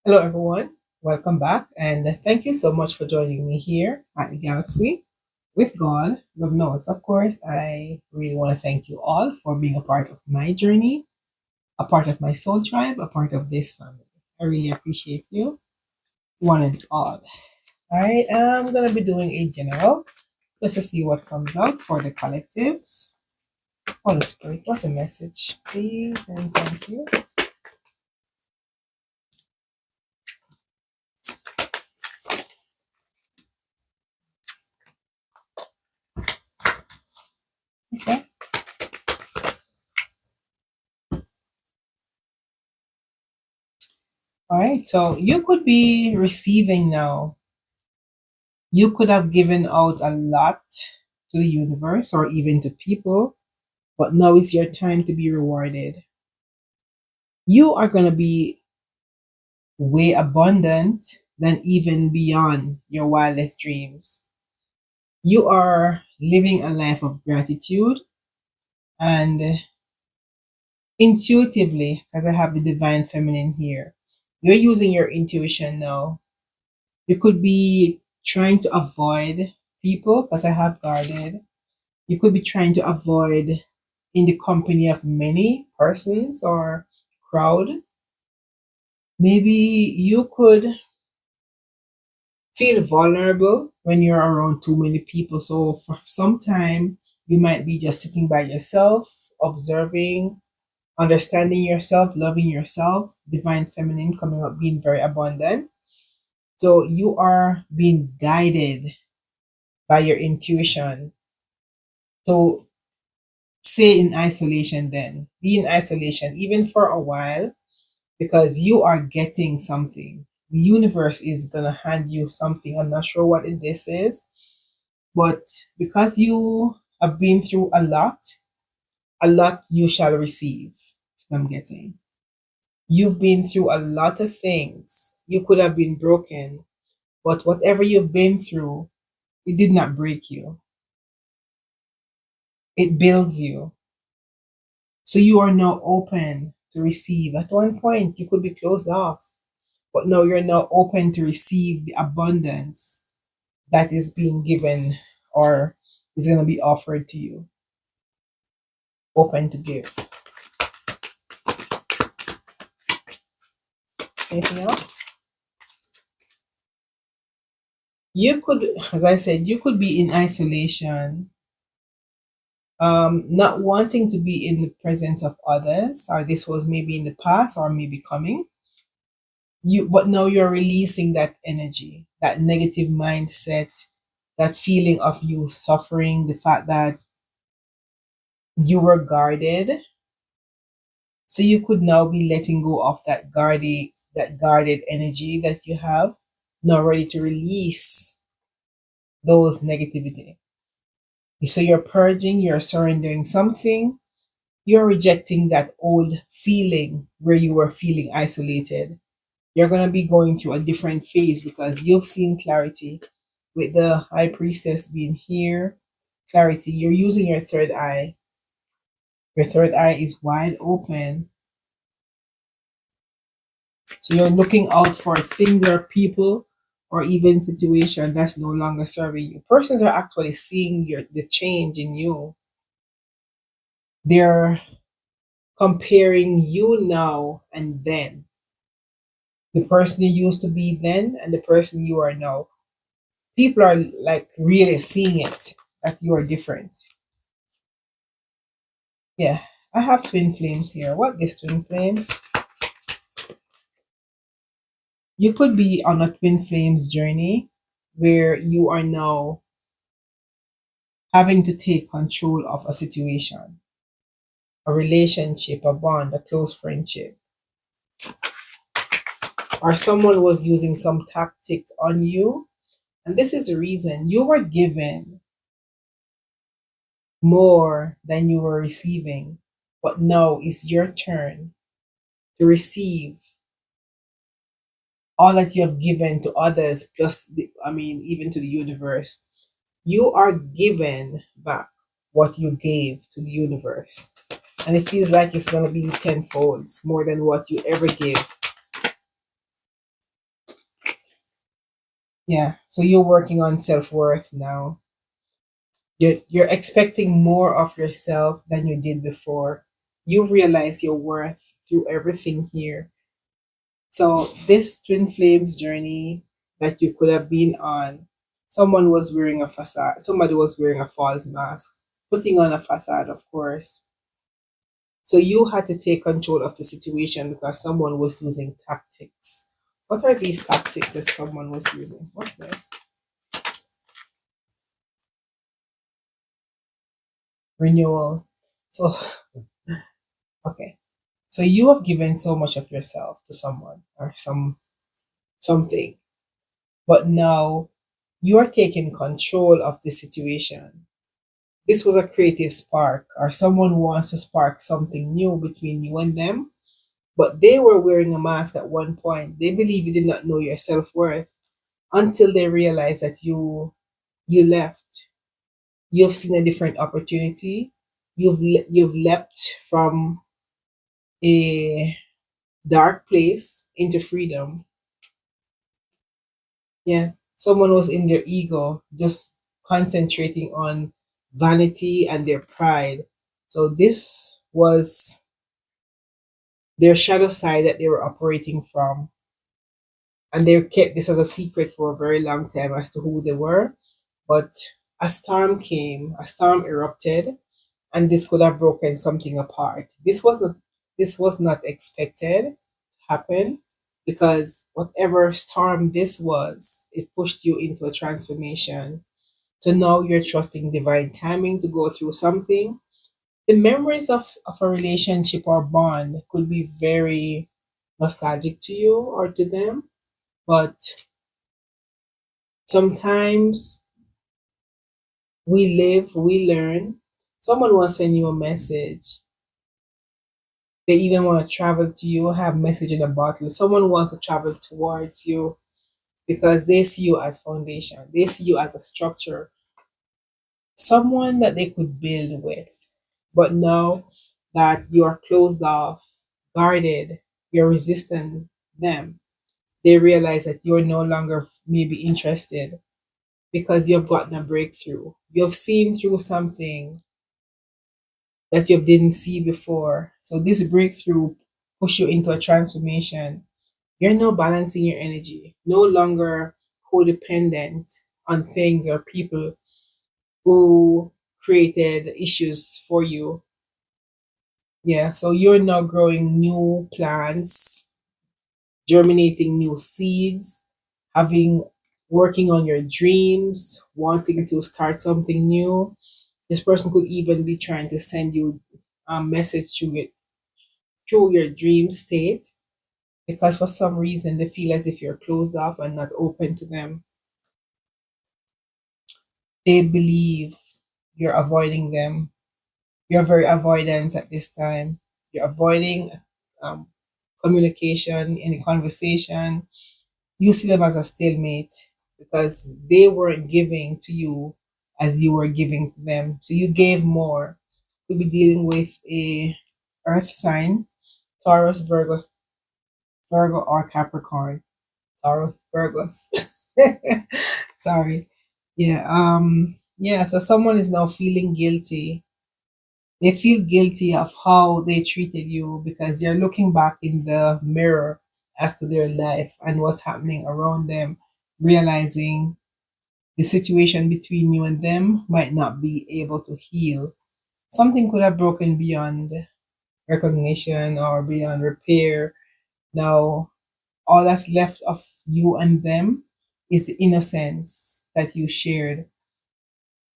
Hello, everyone. Welcome back, and thank you so much for joining me here at the Galaxy with God. Love notes, of course. I really want to thank you all for being a part of my journey, a part of my soul tribe, a part of this family. I really appreciate you, one and all. All right, I'm gonna be doing a general just to see what comes out for the collectives. Holy Spirit, what's the message, please, and thank you. Okay. All right, so you could be receiving now. You could have given out a lot to the universe or even to people, but now is your time to be rewarded. You are going to be way abundant than even beyond your wildest dreams. You are living a life of gratitude and intuitively, because I have the divine feminine here, you're using your intuition now. You could be trying to avoid people because I have guarded. You could be trying to avoid in the company of many persons or crowd. Maybe you could feel vulnerable when you're around too many people. So for some time, you might be just sitting by yourself, observing, understanding yourself, loving yourself, divine feminine coming up, being very abundant. So you are being guided by your intuition. So stay in isolation then. Be in isolation even for a while because you are getting something. The universe is going to hand you something. I'm not sure what this is, but because you have been through a lot you shall receive. I'm getting. You've been through a lot of things. You could have been broken, but whatever you've been through, it did not break you. It builds you. So you are now open to receive. At one point, you could be closed off, but now you're now open to receive the abundance that is being given or is going to be offered to you. Open to give. Anything else? You could, as I said, you could be in isolation, not wanting to be in the presence of others, or this was maybe in the past or maybe coming. But now you're releasing that energy, that negative mindset, that feeling of you suffering, the fact that you were guarded. So you could now be letting go of that guarded energy that you have, now ready to release those negativity. So you're purging, you're surrendering something, you're rejecting that old feeling where you were feeling isolated. You're gonna be going through a different phase because you've seen clarity with the high priestess being here. Clarity, you're using your third eye. Your third eye is wide open. So you're looking out for things or people or even situation that's no longer serving you. Persons are actually seeing the change in you. They're comparing you now and then. The person you used to be then and the person you are now. People are like really seeing it that you are different. Yeah. I have twin flames here. What is twin flames? You could be on a twin flames journey where you are now having to take control of a situation, a relationship, a bond, a close friendship, or someone was using some tactics on you. And this is the reason you were given more than you were receiving. But now it's your turn to receive all that you have given to others, plus, even to the universe. You are given back what you gave to the universe. And it feels like it's going to be tenfold more than what you ever gave. Yeah. So you're working on self worth now. You're expecting more of yourself than you did before. You realize your worth through everything here. So this twin flames journey that you could have been on, someone was wearing a facade, somebody was wearing a false mask, putting on a facade, of course. So you had to take control of the situation because someone was using tactics. What are these tactics that someone was using? What's this? Renewal. So okay. So you have given so much of yourself to someone or something, but now you are taking control of the situation. This was a creative spark, or someone wants to spark something new between you and them, but they were wearing a mask at one point. They believe you did not know your self worth until they realize that you left. You've seen a different opportunity. You've leapt from a dark place into freedom. Yeah. Someone was in their ego, just concentrating on vanity and their pride. So this was their shadow side that they were operating from. And they kept this as a secret for a very long time as to who they were. But a storm came, a storm erupted, and this could have broken something apart. This was not expected to happen because whatever storm this was, it pushed you into a transformation. So now you're trusting divine timing to go through something. The memories of a relationship or bond could be very nostalgic to you or to them, but sometimes we live, we learn. Someone will send you a message. They even want to travel to you, have message in a bottle. Someone wants to travel towards you because they see you as foundation. They see you as a structure, someone that they could build with. But now that you're closed off, guarded, you're resisting them, they realize that you're no longer maybe interested because you've gotten a breakthrough. You've seen through something that you didn't see before. So this breakthrough push you into a transformation. You're now balancing your energy, no longer codependent on things or people who created issues for you. Yeah, so you're now growing new plants, germinating new seeds, having working on your dreams, wanting to start something new. This person could even be trying to send you a message through your dream state because for some reason they feel as if you're closed off and not open to them. They believe you're avoiding them. You're very avoidant at this time. You're avoiding um, communication, any conversation. You see them as a stalemate because they weren't giving to you as you were giving to them. So you gave more. You'll be dealing with a earth sign, Taurus, Virgo or Capricorn. Taurus, Virgos. Sorry. Yeah, so someone is now feeling guilty. They feel guilty of how they treated you because they're looking back in the mirror as to their life and what's happening around them, realizing the situation between you and them might not be able to heal. Something could have broken beyond recognition or beyond repair. Now, all that's left of you and them is the innocence that you shared.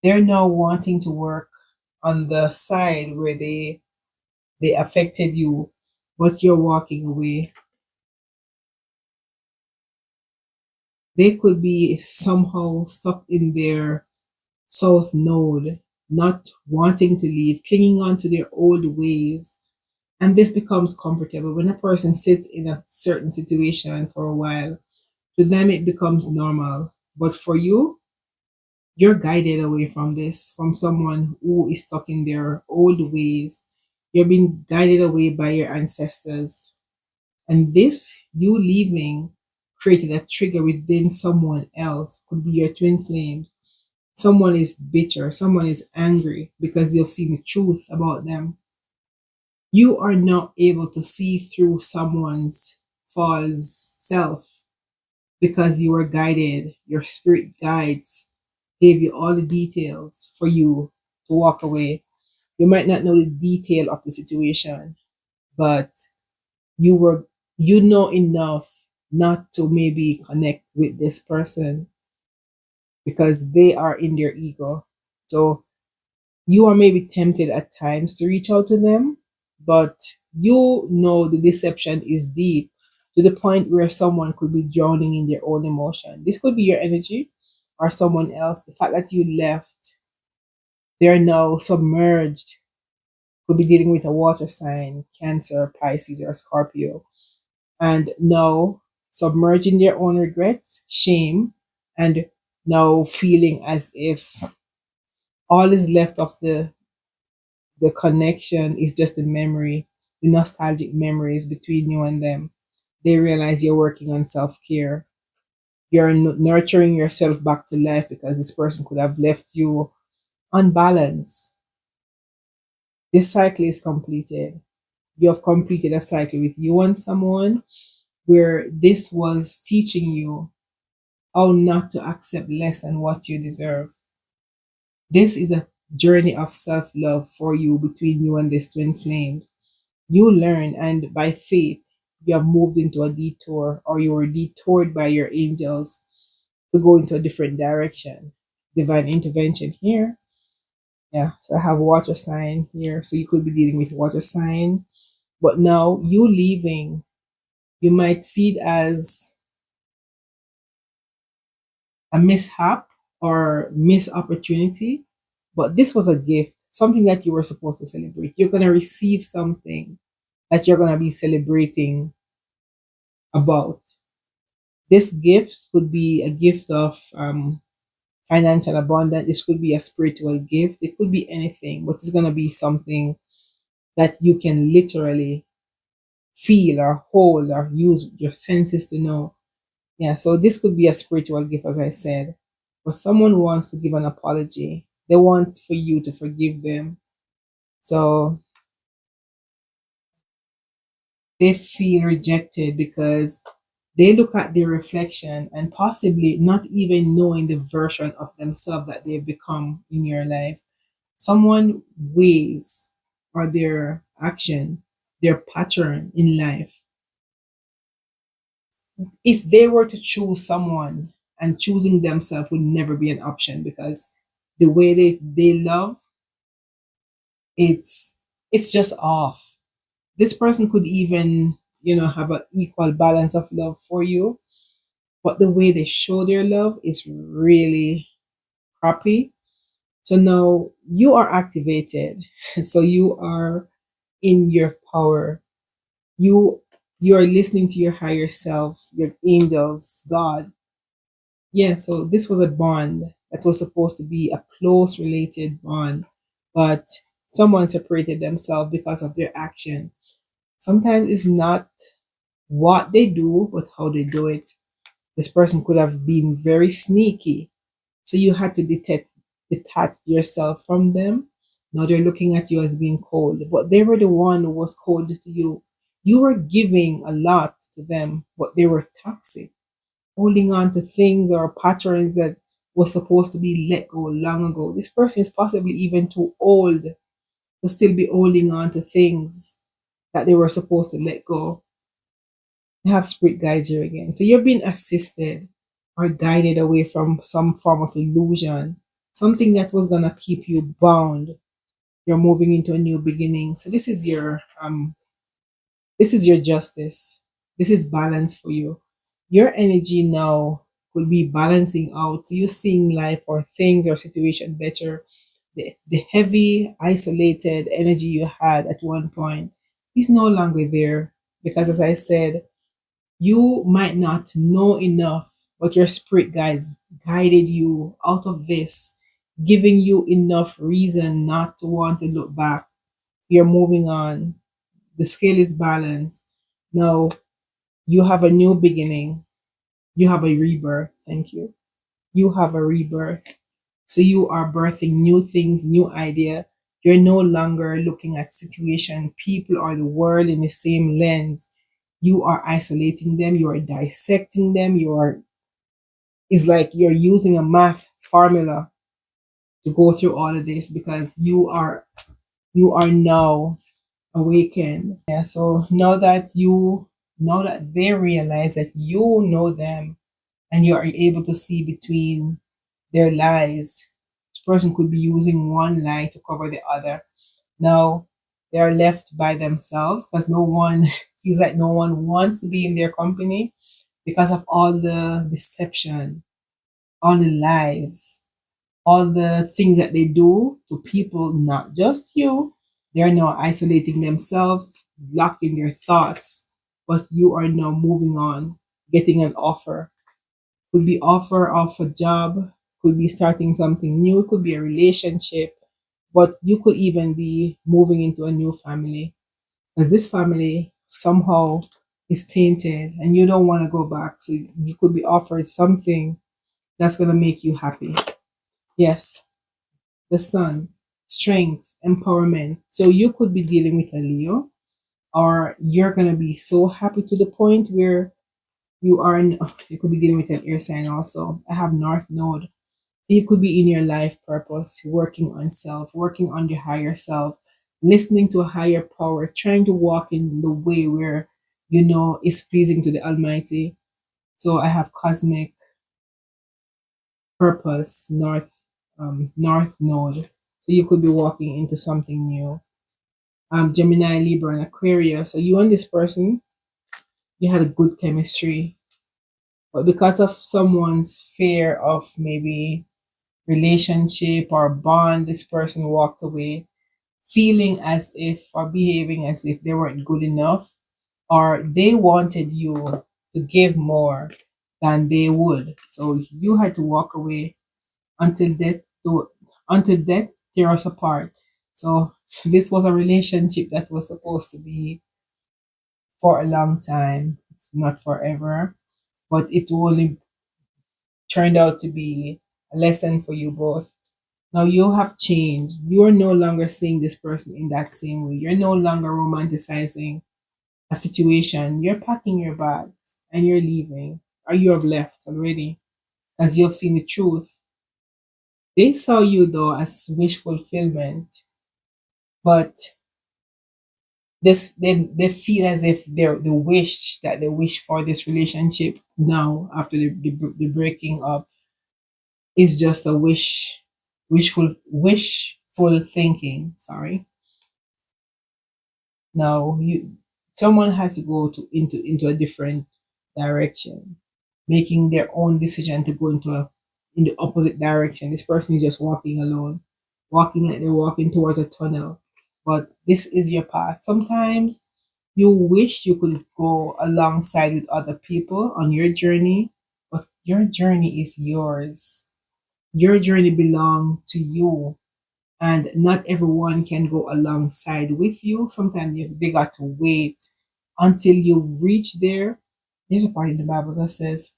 They're now wanting to work on the side where they affected you, but you're walking away. They could be somehow stuck in their south node, not wanting to leave, clinging on to their old ways. And this becomes comfortable when a person sits in a certain situation for a while. To them, it becomes normal. But for you, you're guided away from this, from someone who is stuck in their old ways. You're being guided away by your ancestors. And this, you leaving, created a trigger within someone else. Could be your twin flames. Someone is bitter, someone is angry because you've seen the truth about them. You are not able to see through someone's false self because you were guided. Your spirit guides gave you all the details for you to walk away. You might not know the detail of the situation, but you were you know enough not to maybe connect with this person because they are in their ego. So you are maybe tempted at times to reach out to them, but you know the deception is deep to the point where someone could be drowning in their own emotion. This could be your energy or someone else. The fact that you left, they're now submerged. Could be dealing with a water sign, Cancer, Pisces, or Scorpio, and now submerged in their own regrets, shame, and now feeling as if all is left of the connection is just the memory, the nostalgic memories between you and them. They realize you're working on self care. You're nurturing yourself back to life because this person could have left you unbalanced. This cycle is completed. You have completed a cycle with you and someone where this was teaching you how not to accept less than what you deserve. This is a journey of self love for you between you and this twin flames. You learn, and by faith, you have moved into a detour, or you were detoured by your angels to go into a different direction. Divine intervention here. Yeah, so I have water sign here. So you could be dealing with water sign. But now you leaving, you might see it as a mishap or missed opportunity. But this was a gift, something that you were supposed to celebrate. You're going to receive something that you're going to be celebrating about. This gift could be a gift of financial abundance. This could be a spiritual gift. It could be anything, but it's going to be something that you can literally feel or hold or use your senses to know. Yeah, so this could be a spiritual gift, as I said. But someone wants to give an apology, they want for you to forgive them. So they feel rejected because they look at their reflection and possibly not even knowing the version of themselves that they've become in your life. Someone ways or their action, their pattern in life. If they were to choose someone, and choosing themselves would never be an option because the way they love, it's it's just off. This person could even, have an equal balance of love for you, but the way they show their love is really crappy. So now you are activated. So you are in your power. You you are listening to your higher self, your angels, God. Yeah, so this was a bond that was supposed to be a close related bond, but someone separated themselves because of their action. Sometimes it's not what they do, but how they do it. This person could have been very sneaky. So you had to detach yourself from them. Now they're looking at you as being cold, but they were the one who was cold to you. You were giving a lot to them, but they were toxic, holding on to things or patterns that was supposed to be let go long ago. This person is possibly even too old to still be holding on to things that they were supposed to let go. You have spirit guides here again. So you're being assisted or guided away from some form of illusion, something that was gonna keep you bound. You're moving into a new beginning. So this is your justice. This is balance for you. Your energy now could be balancing out. So you're seeing life or things or situation better. The heavy, isolated energy you had at one point is no longer there because, as I said, you might not know enough, but your spirit guides guided you out of this, giving you enough reason not to want to look back. You're moving on. The scale is balanced. Now you have a new beginning. You have a rebirth. Thank you. You have a rebirth. So you are birthing new things, new idea. You're no longer looking at situation, people, or the world in the same lens. You are isolating them. You are dissecting them. You are. It's like you're using a math formula to go through all of this because you are now awakened. Yeah. So now that they realize that you know them and you are able to see between their lies. This person could be using one lie to cover the other. Now they are left by themselves because no one feels like no one wants to be in their company because of all the deception, all the lies, all the things that they do to people, not just you. They're now isolating themselves, blocking their thoughts, but you are now moving on, getting an offer. Could be offer of a job, could be starting something new, could be a relationship, but you could even be moving into a new family because this family somehow is tainted and you don't want to go back. So you could be offered something that's going to make you happy. Yes, the sun, strength, empowerment. So you could be dealing with a Leo, or you're going to be so happy to the point where you could be dealing with an air sign also. I have North Node. You could be in your life purpose, working on self, working on your higher self, listening to a higher power, trying to walk in the way where is pleasing to the Almighty. So I have cosmic purpose, North Node. So you could be walking into something new. Gemini, Libra, and Aquarius. So you and this person, you had a good chemistry, but because of someone's fear of maybe relationship or bond, this person walked away feeling as if or behaving as if they weren't good enough or they wanted you to give more than they would. So you had to walk away until death to until death tear us apart. So this was a relationship that was supposed to be for a long time, not forever, but it only turned out to be a lesson for you both. Now you have changed. You're no longer seeing this person in that same way. You're no longer romanticizing a situation. You're packing your bags and you're leaving, or you have left already, as you have seen the truth. They saw you though as wish fulfillment, but they feel as if the wish that they wish for this relationship now after the breaking up is just a wishful thinking. Sorry. Now someone has to go into a different direction, making their own decision to go in the opposite direction. This person is just walking alone, walking like they're walking towards a tunnel. But this is your path. Sometimes you wish you could go alongside with other people on your journey, but your journey is yours. Your journey belongs to you, and not everyone can go alongside with you. Sometimes they got to wait until you reach there. There's a part in the Bible that says,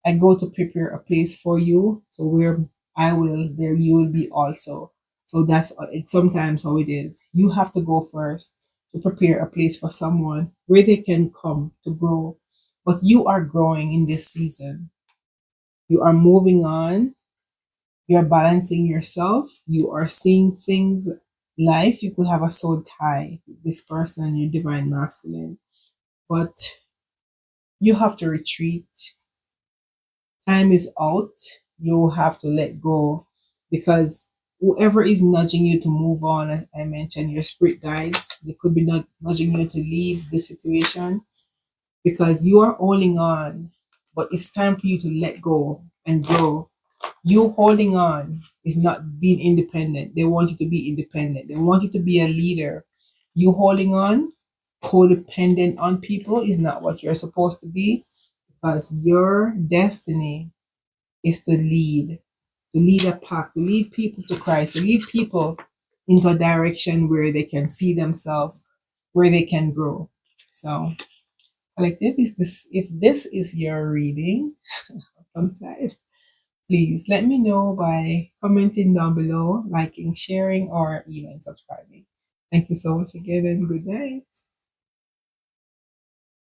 I go to prepare a place for you, so where I will, there you will be also. So that's it's sometimes how it is. You have to go first to prepare a place for someone where they can come to grow. But you are growing in this season. You are moving on. You're balancing yourself. You are seeing things life. You could have a soul tie with this person, your divine masculine, but you have to retreat. Time is out. You have to let go because whoever is nudging you to move on, as I mentioned, your spirit guides, they could be not nudging you to leave the situation because you are holding on, but it's time for you to let go and grow. You holding on is not being independent. They want you to be independent. They want you to be a leader. You holding on, codependent on people is not what you're supposed to be because your destiny is to lead a pack, to lead people to Christ, to lead people into a direction where they can see themselves, where they can grow. So Collective, is this if this is your reading, I'm tired. Please let me know by commenting down below, liking, sharing, or even subscribing. Thank you so much again, and good night.